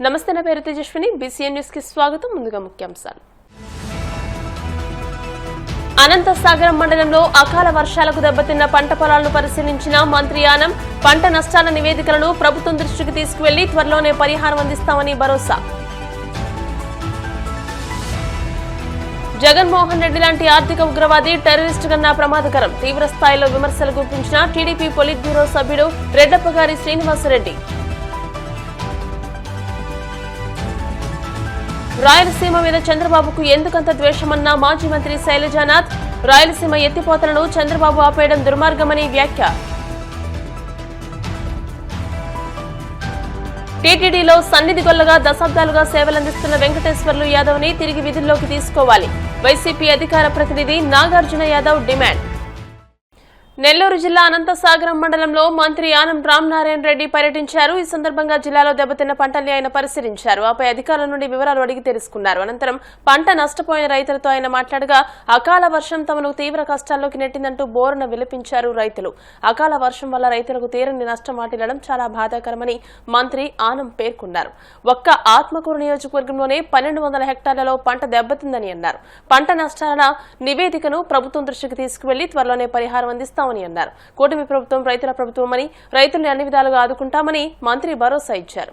నమస్తే, నా పేరు తేజస్విని. బీసీఎన్ న్యూస్ కి స్వాగతం. ముందుగా ముఖ్యాంశాలు. అనంతసాగరం మండలంలో అకాల వర్షాలకు దెబ్బతిన్న పంట పొలాలను పరిశీలించిన మంత్రి ఆనం. పంట నష్టాల నివేదికలను ప్రభుత్వం దృష్టికి తీసుకువెళ్లి త్వరలోనే పరిహారం అందిస్తామని భరోసా. జగన్మోహన్ రెడ్డి లాంటి ఆర్థిక ఉగ్రవాది టెర్రరిస్టు కన్నా ప్రమాదకరం. తీవ్ర స్థాయిలో విమర్శలు గుప్పించిన టీడీపీ పొలిట్ బ్యూరో సభ్యుడు రెడ్డప్పగారి శ్రీనివాసరెడ్డి. రాయలసీమ మీద చంద్రబాబుకు ఎందుకంత ద్వేషమన్న మాజీ మంత్రి శైలజానాథ్. రాయలసీమ ఎత్తిపోతలను చంద్రబాబు ఆపేయడం దుర్మార్గమని వ్యాఖ్య. టీటీడీలో సన్నిధి గొల్లగా దశాబ్దాలుగా సేవలందిస్తున్న వెంకటేశ్వర్లు యాదవ్ని తిరిగి విధుల్లోకి తీసుకోవాలి. వైసీపీ అధికార ప్రతినిధి నాగార్జున యాదవ్ డిమాండ్. నెల్లూరు జిల్లా అనంతసాగరం మండలంలో మంత్రి ఆనం రామనారాయణ రెడ్డి పర్యటించారు. ఈ సందర్భంగా జిల్లాలో దెబ్బతిన్న పంటల్ని ఆయన పరిశీలించారు. ఆపై అధికారుల నుండి వివరాలు అడిగి తెలుసుకున్నారు. అనంతరం పంట నష్టపోయిన రైతులతో ఆయన మాట్లాడగా అకాల వర్షం తమను తీవ్ర కష్టాల్లోకి నెట్టిందంటూ బోరున విలపించారు రైతులు. అకాల వర్షం వల్ల రైతులకు తీరని నష్టం వాటిల్లడం చాలా బాధాకరమని మంత్రి ఆనం పేర్కొన్నారు. ఒక్క ఆత్మకూరు నియోజకవర్గంలోనే 1200 హెక్టార్లలో పంట దెబ్బతిందని అన్నారు. పంట నష్టాల నివేదికను ప్రభుత్వం దృష్టికి తీసుకువెళ్లి త్వరలోనే పరిహారం అందిస్తాం అన్నారు. కూటమి ప్రభుత్వం రైతుల ప్రభుత్వమని, రైతుల్ని అన్ని విధాలుగా ఆదుకుంటామని మంత్రి భరోసా ఇచ్చారు.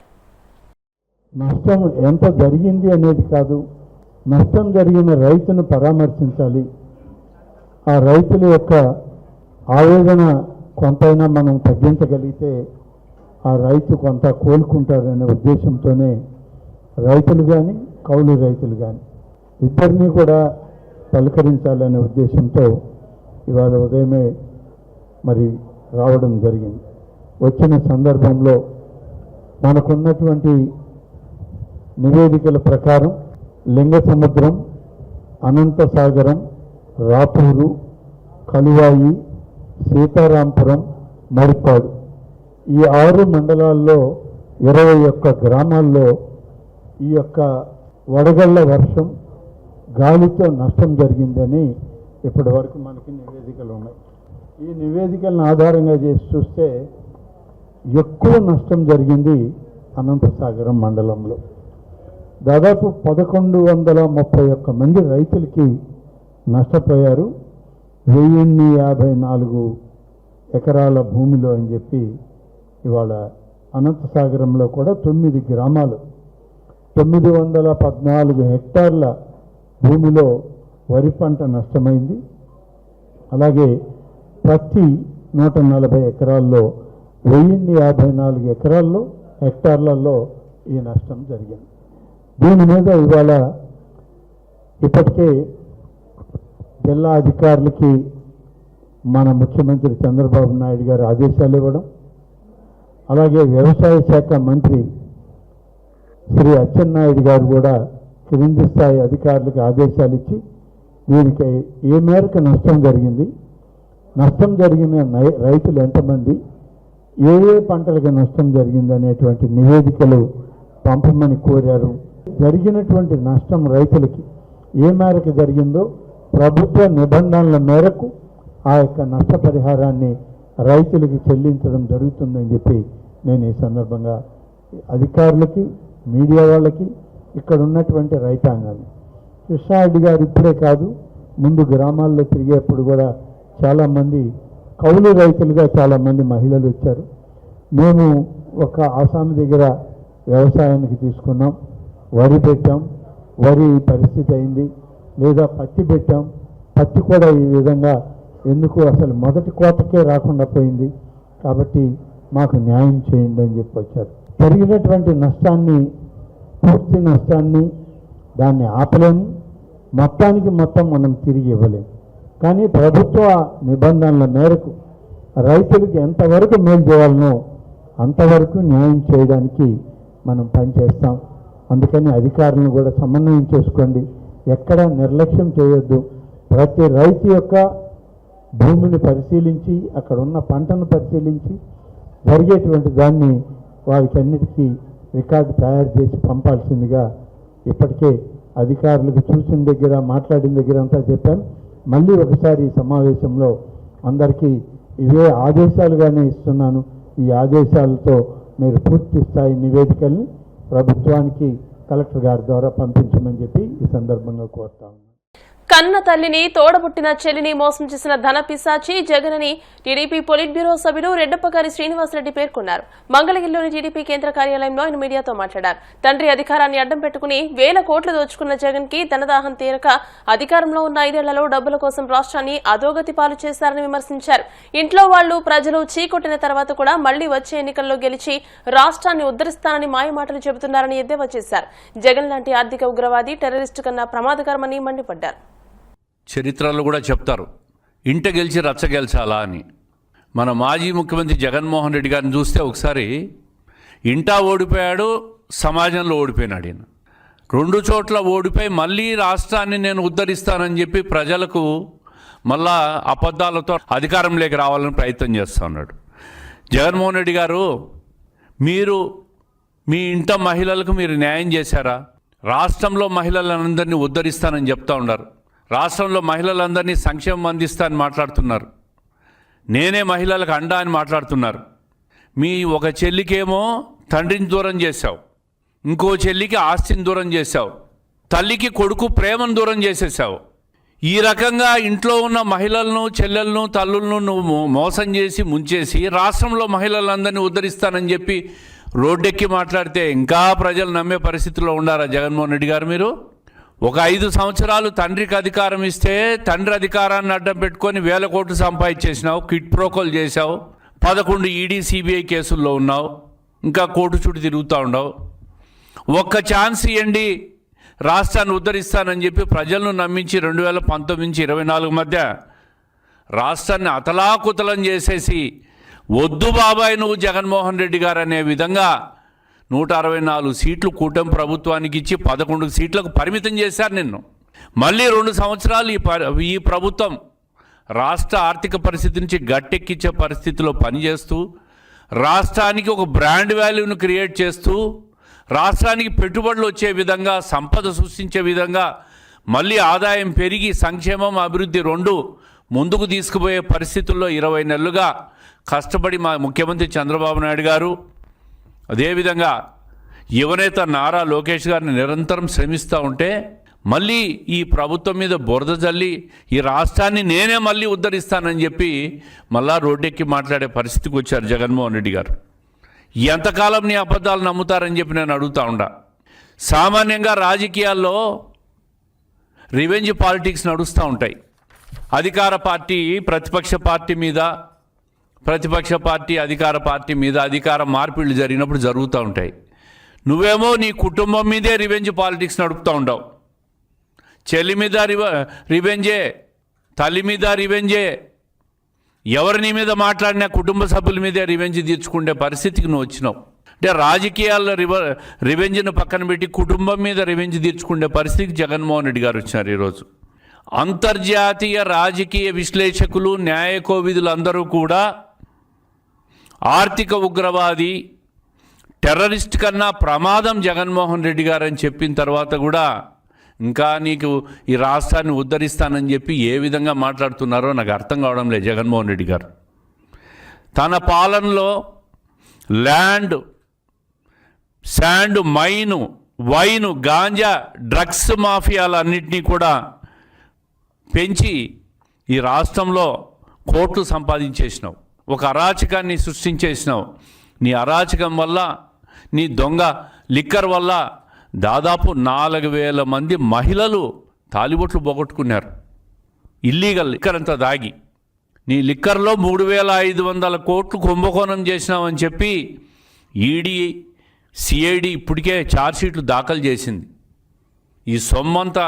నష్టం ఎంత జరిగింది అనేది కాదు, నష్టం జరిగిన రైతును పరామర్శించాలి. ఆ రైతుల యొక్క ఆవేదన కొంతైనా మనం తగ్గించగలిగితే ఆ రైతు కొంత కోలుకుంటారనే ఉద్దేశంతోనే రైతులు కానీ కౌలు రైతులు కానీ ఇద్దరినీ కూడా పలకరించాలనే ఉద్దేశంతో ఇవాళ ఉదయమే మరి రావడం జరిగింది. వచ్చిన సందర్భంలో మనకున్నటువంటి నివేదికల ప్రకారం లింగసముద్రం, అనంతసాగరం, రాపూరు, కలువాయి, సీతారాంపురం, మరిపాడు ఈ 6 మండలాల్లో 21 గ్రామాల్లో ఈ యొక్క వడగళ్ల వర్షం గాలితో నష్టం జరిగిందని ఇప్పటి వరకు మనకి నివేదికలు ఉన్నాయి. ఈ నివేదికలను ఆధారంగా చేసి చూస్తే ఎక్కువ నష్టం జరిగింది అనంతసాగరం మండలంలో. దాదాపు 1131 మంది రైతులకి నష్టపోయారు. 1054 ఎకరాల భూమిలో అని చెప్పి ఇవాళ అనంతసాగరంలో కూడా 9 గ్రామాలు 914 హెక్టార్ల భూమిలో వరి పంట నష్టమైంది. అలాగే పత్తి 140 ఎకరాల్లో 1054 హెక్టార్లలో ఈ నష్టం జరిగింది. దీని మీద ఇవాళ ఇప్పటికే జిల్లా అధికారులకి మన ముఖ్యమంత్రి చంద్రబాబు నాయుడు గారు ఆదేశాలు ఇవ్వడం, అలాగే వ్యవసాయ శాఖ మంత్రి శ్రీ అచ్చెన్నాయుడు గారు కూడా క్రింది స్థాయి అధికారులకు ఆదేశాలు ఇచ్చి దీనికి ఏ మేరకు నష్టం జరిగింది, నష్టం జరిగిన రైతులు ఎంతమంది, ఏ పంటలకు నష్టం జరిగింది అనేటువంటి నివేదికలు పంపమని కోరారు. జరిగినటువంటి నష్టం రైతులకి ఏ మేరకు జరిగిందో ప్రభుత్వ నిబంధనల మేరకు ఆ యొక్క నష్టపరిహారాన్ని రైతులకి చెల్లించడం జరుగుతుందని చెప్పి నేను ఈ సందర్భంగా అధికారులకి, మీడియా వాళ్ళకి, ఇక్కడ ఉన్నటువంటి రైతాంగాన్ని, కృష్ణారెడ్డి గారు ఇప్పుడే కాదు ముందు గ్రామాల్లో తిరిగేప్పుడు కూడా చాలామంది కౌలు రైతులుగా చాలామంది మహిళలు వచ్చారు. మేము ఒక ఆసామి దగ్గర వ్యవసాయానికి తీసుకున్నాం, వరి పెట్టాం, వరి పరిస్థితి అయింది, లేదా పత్తి పెట్టాం, పత్తి కూడా ఈ విధంగా ఎందుకు అసలు మొదటి కోతకే రాకుండా పోయింది, కాబట్టి మాకు న్యాయం చేయండి అని చెప్పి వచ్చారు. జరిగినటువంటి నష్టాన్ని, పూర్తి నష్టాన్ని దాన్ని ఆపలేము, మొత్తానికి మొత్తం మనం తిరిగి ఇవ్వలేము. కానీ ప్రభుత్వ నిబంధనల మేరకు రైతులకు ఎంతవరకు మేలు చేయాలనో అంతవరకు న్యాయం చేయడానికి మనం పనిచేస్తాం. అందుకని అధికారులను కూడా సమన్వయం చేసుకోండి, ఎక్కడా నిర్లక్ష్యం చేయొద్దు. ప్రతి రైతు యొక్క భూమిని పరిశీలించి అక్కడ ఉన్న పంటను పరిశీలించి జరిగేటువంటి దాన్ని వారికి అన్నిటికీ రికార్డు తయారు చేసి పంపాల్సిందిగా ఇప్పటికే అధికారులకు చూసిన దగ్గర, మాట్లాడిన దగ్గర అంతా చెప్పాను. మళ్ళీ ఒకసారి ఈ సమావేశంలో అందరికీ ఇవే ఆదేశాలుగానే ఇస్తున్నాను. ఈ ఆదేశాలతో మీరు పూర్తి స్థాయి నివేదికల్ని ప్రభుత్వానికి కలెక్టర్ గారి ద్వారా పంపించమని చెప్పి ఈ సందర్భంగా కోరుతా ఉన్నాను. కన్న తల్లిని తోడబుట్టిన చెల్లిని మోసం చేసిన ధన పిశాచి జగన్ అని టీడీపీ పొలిట్ బ్యూరో సభ్యులు రెడ్డప్పగారి శ్రీనివాసరెడ్డి పేర్కొన్నారు. మంగళగిరిలోని టీడీపీ కేంద్ర కార్యాలయంలో ఆయన మీడియాతో మాట్లాడారు. తండ్రి అధికారాన్ని అడ్డం పెట్టుకుని 1000 కోట్లు దోచుకున్న జగన్ కి ధనదాహం తీరక అధికారంలో ఉన్న 5 ఏళ్లలో డబ్బుల కోసం రాష్ట్రాన్ని అధోగతి పాలు చేశారని విమర్శించారు. ఇంట్లో వాళ్లు ప్రజలు చీకొట్టిన తర్వాత కూడా మళ్లీ వచ్చే ఎన్నికల్లో గెలిచి రాష్ట్రాన్ని ఉద్ధరిస్తానని మాయమాటలు చెబుతున్నారని ఎద్దేవా చేశారు. జగన్ లాంటి ఆర్థిక ఉగ్రవాది టెర్రరిస్టు కన్నా ప్రమాదకరమని మండిపడ్డారు. చరిత్రలో కూడా చెప్తారు ఇంట గెలిచి రచ్చ గెలిచాలా అని. మన మాజీ ముఖ్యమంత్రి జగన్మోహన్ రెడ్డి గారిని చూస్తే ఒకసారి ఇంటా ఓడిపోయాడు, సమాజంలో ఓడిపోయినాడు. ఈయన 2 చోట్ల ఓడిపోయి మళ్ళీ రాష్ట్రాన్ని నేను ఉద్ధరిస్తానని చెప్పి ప్రజలకు మళ్ళా అబద్ధాలతో అధికారంలోకి రావాలని ప్రయత్నం చేస్తూ ఉన్నాడు. జగన్మోహన్ రెడ్డి గారు, మీరు మీ ఇంట మహిళలకు మీరు న్యాయం చేశారా? రాష్ట్రంలో మహిళలందరినీ ఉద్ధరిస్తానని చెప్తా ఉన్నారు. రాష్ట్రంలో మహిళలందరినీ సంక్షేమం అందిస్తానని మాట్లాడుతున్నారు. నేనే మహిళలకు అండా అని మాట్లాడుతున్నారు. మీ ఒక చెల్లికేమో తండ్రిని దూరం చేశావు, ఇంకో చెల్లికి ఆస్తిని దూరం చేశావు, తల్లికి కొడుకు ప్రేమను దూరం చేసేసావు. ఈ రకంగా ఇంట్లో ఉన్న మహిళలను, చెల్లెలను, తల్లులను నువ్వు మోసం చేసి ముంచేసి రాష్ట్రంలో మహిళలందరినీ ఉద్ధరిస్తానని చెప్పి రోడ్డెక్కి మాట్లాడితే ఇంకా ప్రజలు నమ్మే పరిస్థితిలో ఉండారా జగన్మోహన్ రెడ్డి గారు? మీరు ఒక 5 సంవత్సరాలు తండ్రికి అధికారం ఇస్తే తండ్రి అధికారాన్ని అడ్డం పెట్టుకొని 1000 కోట్లు సంపాదించేసినావు, కిట్ ప్రోకోలు చేశావు, 11 ఈడీ సిబిఐ కేసుల్లో ఉన్నావు, ఇంకా కోర్టు చుట్టూ తిరుగుతూ ఉండవు. ఒక్క ఛాన్స్ ఇవ్వండి, రాష్ట్రాన్ని ఉద్ధరిస్తానని చెప్పి ప్రజలను నమ్మించి 2019 నుంచి 24 మధ్య రాష్ట్రాన్ని అతలాకుతలం చేసేసి వద్దు బాబాయ్ నువ్వు జగన్మోహన్ రెడ్డి గారు అనే విధంగా 164 సీట్లు కూటమి ప్రభుత్వానికి ఇచ్చి 11 సీట్లకు పరిమితం చేశారు నిన్ను. మళ్ళీ 2 సంవత్సరాలు ఈ ప్రభుత్వం రాష్ట్ర ఆర్థిక పరిస్థితి నుంచి గట్టెక్కించే పరిస్థితిలో పనిచేస్తూ రాష్ట్రానికి ఒక బ్రాండ్ వాల్యూను క్రియేట్ చేస్తూ రాష్ట్రానికి పెట్టుబడులు వచ్చే విధంగా, సంపద సృష్టించే విధంగా, మళ్ళీ ఆదాయం పెరిగి సంక్షేమం అభివృద్ధి 2 ముందుకు తీసుకుపోయే పరిస్థితుల్లో 20 నెలలుగా కష్టపడి మా ముఖ్యమంత్రి చంద్రబాబు నాయుడు గారు, అదేవిధంగా యువనేత నారా లోకేష్ గారిని నిరంతరం శ్రమిస్తూ ఉంటే మళ్ళీ ఈ ప్రభుత్వం మీద బురద జల్లి ఈ రాష్ట్రాన్ని నేనే మళ్ళీ ఉద్ధరిస్తానని చెప్పి మళ్ళా రోడ్డెక్కి మాట్లాడే పరిస్థితికి వచ్చారు జగన్మోహన్ రెడ్డి గారు. ఎంతకాలం నీ అబద్ధాలు నమ్ముతారని చెప్పి నేను అడుగుతా ఉండా. సామాన్యంగా రాజకీయాల్లో రివెంజ్ పాలిటిక్స్ నడుస్తూ ఉంటాయి. అధికార పార్టీ ప్రతిపక్ష పార్టీ మీద, ప్రతిపక్ష పార్టీ అధికార పార్టీ మీద అధికార మార్పిళ్ళు జరిగినప్పుడు జరుగుతూ ఉంటాయి. నువ్వేమో నీ కుటుంబం మీదే రివెంజ్ పాలిటిక్స్ నడుపుతూ ఉండవు. చెల్లి మీద రివెంజే, తల్లి మీద రివెంజే, ఎవరి నీ మీద మాట్లాడినా కుటుంబ సభ్యుల మీదే రివెంజ్ తీర్చుకునే పరిస్థితికి నువ్వు వచ్చినావు. అంటే రాజకీయాల్లో రివెంజ్ను పక్కన పెట్టి కుటుంబం మీద రివెంజ్ తీర్చుకునే పరిస్థితికి జగన్మోహన్ రెడ్డి గారు వచ్చారు ఈరోజు. అంతర్జాతీయ రాజకీయ విశ్లేషకులు, న్యాయ కోవిదులు అందరూ కూడా ఆర్థిక ఉగ్రవాది, టెర్రరిస్ట్ కన్నా ప్రమాదం జగన్మోహన్ రెడ్డి గారు అని చెప్పిన తర్వాత కూడా ఇంకా నీకు ఈ రాష్ట్రాన్ని ఉద్ధరిస్తానని చెప్పి ఏ విధంగా మాట్లాడుతున్నారో నాకు అర్థం కావడం లేదు. జగన్మోహన్ రెడ్డి గారు తన పాలనలో ల్యాండ్, శాండ్, మైను, వైను, గాంజా, డ్రగ్స్ మాఫియాలన్నింటినీ కూడా పెంచి ఈ రాష్ట్రంలో కోట్లు సంపాదించేసినావు, ఒక అరాచకాన్ని సృష్టించేసినావు. నీ అరాచకం వల్ల, నీ దొంగ లిక్కర్ వల్ల దాదాపు 4000 మంది మహిళలు తాలిబొట్లు పోగొట్టుకున్నారు. ఇల్లీగల్ లిక్కర్ అంతా దాగి నీ లిక్కర్లో 3500 కోట్లు కుంభకోణం చేసినావని చెప్పి ఈడీ, సిఐడి ఇప్పటికే ఛార్జ్షీట్లు దాఖలు చేసింది. ఈ సొమ్మంతా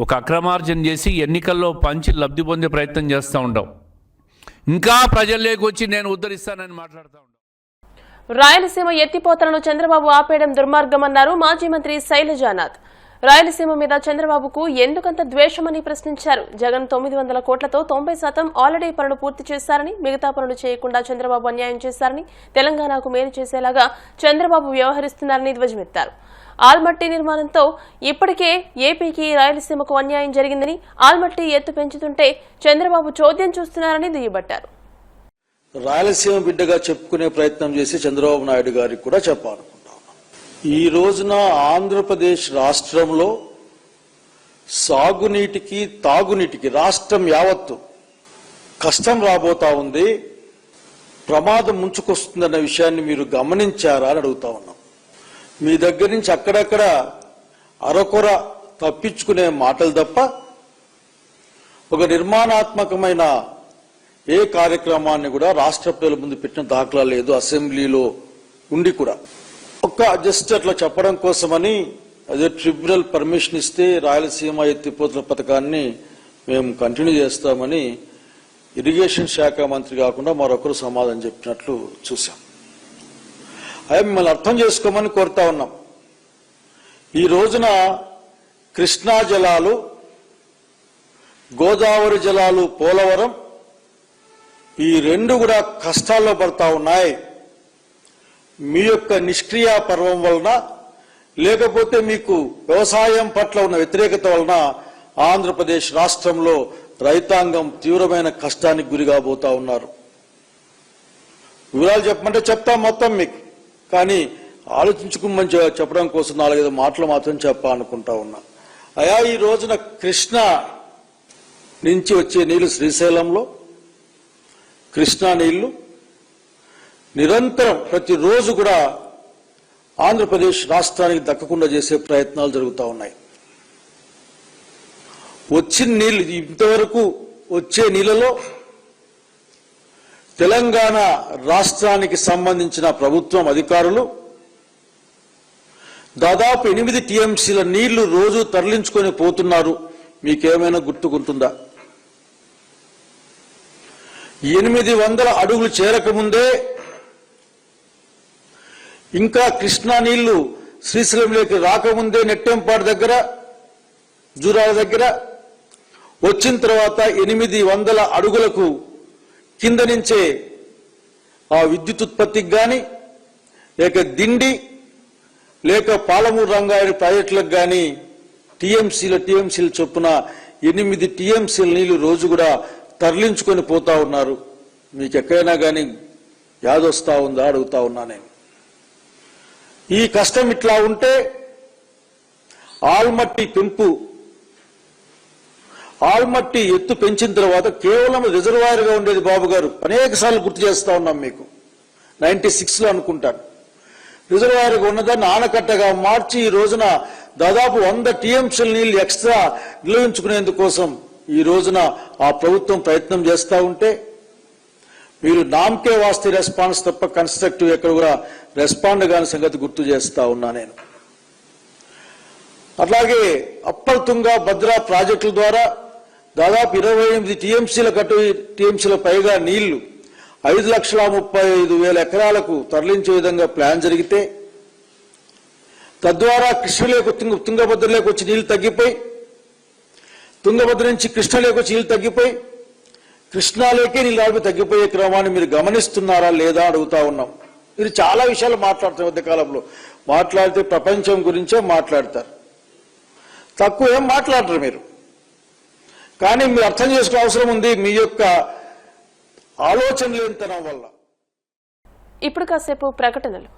ఒక అక్రమార్జన చేసి ఎన్నికల్లో పంచి లబ్ధి పొందే ప్రయత్నం చేస్తూ ఉంటావు. ఇంకా ప్రజల్లోకి వచ్చి నేను ఉద్ధరిస్తానని మాట్లాడుతూ ఉంటావు. రాయలసీమ ఎత్తిపోతలను చంద్రబాబు ఆపేయడం దుర్మార్గమన్నారు మాజీ మంత్రి శైలజానాథ్. రాయలసీమ మీద చంద్రబాబుకు ఎందుకంత ద్వేషమని ప్రశ్నించారు. జగన్ 900 కోట్లతో 90% ఆల్రెడీ పనులు పూర్తి చేశారని, మిగతా పనులు చేయకుండా చంద్రబాబు అన్యాయం చేశారని, తెలంగాణకు మేలు చేసేలాగా చంద్రబాబు వ్యవహరిస్తున్నారని ధ్వజమెత్తారు. ఆల్మట్టి నిర్మాణంతో ఇప్పటికే ఏపీకి, రాయలసీమకు అన్యాయం జరిగిందని, ఆల్మట్టి ఎత్తు పెంచుతుంటే చంద్రబాబు చోద్యం చూస్తున్నారని దుయ్యబట్టారు. రాయలసీమ బిడ్డగా చెప్పుకునే ప్రయత్నం చేసి చంద్రబాబు నాయుడు గారికి కూడా చెప్పాలనుకుంటా ఉన్నాం. ఈ రోజున ఆంధ్రప్రదేశ్ రాష్ట్రంలో సాగునీటికి తాగునీటికి రాష్ట్రం యావత్తు కష్టం రాబోతా ఉంది, ప్రమాదం ముంచుకొస్తుందన్న విషయాన్ని మీరు గమనించారా అని అడుగుతా ఉన్నాం. మీ దగ్గర నుంచి అక్కడక్కడ అరకొర తప్పించుకునే మాటలు తప్ప ఒక నిర్మాణాత్మకమైన ఏ కార్యక్రమాన్ని కూడా రాష్ట్ర ప్రజల ముందు పెట్టిన దాఖలా లేదు. అసెంబ్లీలో ఉండి కూడా జస్ట్ అట్లా చెప్పడం కోసమని అదే ట్రిబ్యునల్ పర్మిషన్ ఇస్తే రాయలసీమ ఎత్తిపోతల పథకాన్ని మేము కంటిన్యూ చేస్తామని ఇరిగేషన్ శాఖ మంత్రి కాకుండా మరొకరు సమాధానం చెప్పినట్లు చూశాం. అదే మిమ్మల్ని అర్థం చేసుకోమని కోరుతా ఉన్నాం. ఈ రోజున కృష్ణా జలాలు, గోదావరి జలాలు, పోలవరం ఈ రెండు కూడా కష్టాల్లో పడతా ఉన్నాయి. మీ యొక్క నిష్క్రియ పర్వం వలన, లేకపోతే మీకు వ్యవసాయం పట్ల ఉన్న వ్యతిరేకత వలన ఆంధ్రప్రదేశ్ రాష్ట్రంలో రైతాంగం తీవ్రమైన కష్టానికి గురి కాబోతా ఉన్నారు. వివరాలు చెప్పమంటే చెప్తాం మొత్తం మీకు, కానీ ఆలోచించుకోమని చెప్పడం కోసం 4-5 మాటలు మాత్రం చెప్పాలనుకుంటా ఉన్నా. అయా ఈ రోజున కృష్ణ నుంచి వచ్చే నీళ్లు శ్రీశైలంలో, కృష్ణా నీళ్లు నిరంతరం ప్రతిరోజు కూడా ఆంధ్రప్రదేశ్ రాష్ట్రానికి దక్కకుండా చేసే ప్రయత్నాలు జరుగుతూ ఉన్నాయి. వచ్చిన నీళ్లు, ఇంతవరకు వచ్చే నీళ్లలో తెలంగాణ రాష్ట్రానికి సంబంధించిన ప్రభుత్వం అధికారులు దాదాపు 8 టీఎంసీల నీళ్లు రోజు తరలించుకొని పోతున్నారు. మీకేమైనా గుర్తుకుంటుందా? 800 అడుగులు చేరకముందే ఇంకా కృష్ణా నీళ్లు శ్రీశైలంలోకి రాకముందే నెట్టెంపాడు దగ్గర, జూరాల దగ్గర వచ్చిన తర్వాత 800 అడుగులకు కింద నుంచే ఆ విద్యుత్ ఉత్పత్తికి గాని, లేక దిండి, లేక పాలమూరు రంగారెడ్డి ప్రాజెక్టులకు గాని టీఎంసీల చొప్పున 8 టీఎంసీల నీళ్లు రోజు కూడా తరలించుకొని పోతా ఉన్నారు. మీకు ఎక్కడైనా కానీ యాదొస్తా ఉందా అడుగుతా ఉన్నా నేను. ఈ కష్టం ఇట్లా ఉంటే ఆల్మట్టి పెంపు, ఆల్మట్టి ఎత్తు పెంచిన తర్వాత కేవలం రిజర్వాయర్గా ఉండేది బాబు గారు, అనేక సార్లు గుర్తు చేస్తా ఉన్నాం మీకు. 96లో అనుకుంటాను రిజర్వాయర్గా ఉన్నదాన్ని ఆనకట్టగా మార్చి ఈ రోజున దాదాపు 100 టీఎంసీల నీళ్లు ఎక్స్ట్రా నిల్వించుకునేందుకోసం ఈ రోజున ఆ ప్రభుత్వం ప్రయత్నం చేస్తూ ఉంటే మీరు నామకే వాస్తే రెస్పాన్స్ తప్ప కన్స్ట్రక్టివ్ ఎక్కడ కూడా రెస్పాండ్ కాని సంగతి గుర్తు చేస్తా ఉన్నా నేను. అట్లాగే అప్పర్ తుంగా, భద్రా ప్రాజెక్టుల ద్వారా దాదాపు 28 టీఎంసీల పైగా నీళ్లు 5,35,000 ఎకరాలకు తరలించే విధంగా ప్లాన్ జరిగితే, తద్వారా కృష్ణలేకు తుంగభద్రలోకి వచ్చి నీళ్లు తగ్గిపోయి, తుంగభద్ర నుంచి కృష్ణలోకి వచ్చి నీళ్లు తగ్గిపోయి, కృష్ణాలోకే నీళ్ళు తగ్గిపోయే క్రమాన్ని మీరు గమనిస్తున్నారా లేదా అడుగుతా ఉన్నాం. మీరు చాలా విషయాలు మాట్లాడుతారు, మధ్యకాలంలో మాట్లాడితే ప్రపంచం గురించే మాట్లాడతారు, తక్కువ ఏం మాట్లాడరు మీరు. కానీ మీరు అర్థం చేసుకునే అవసరం ఉంది మీ యొక్క ఆలోచన లేనితనం వల్ల. ఇప్పుడు కాసేపు ప్రకటనలు.